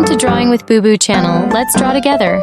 to Drawing with Boo Boo channel. Let's draw together.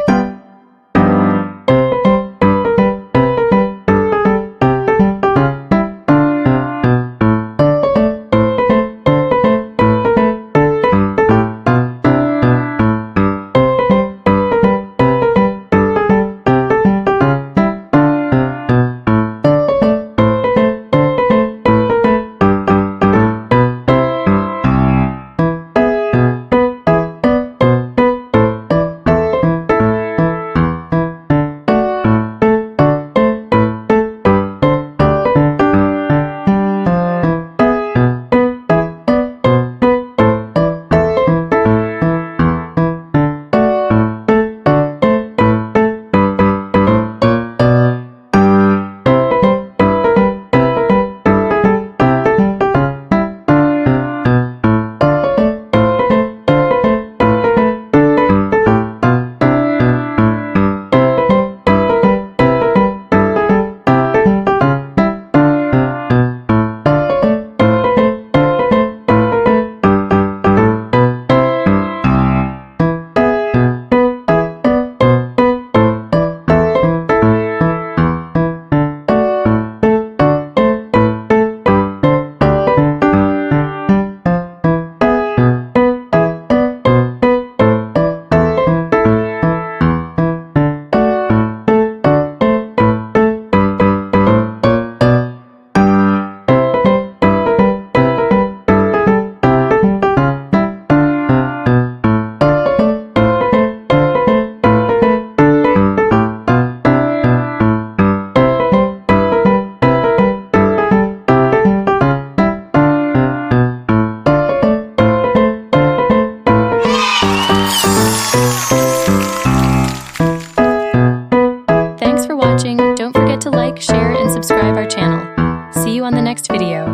Thanks for watching. Don't forget to like, share, and subscribe our channel. See you on the next video.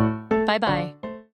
Bye-bye.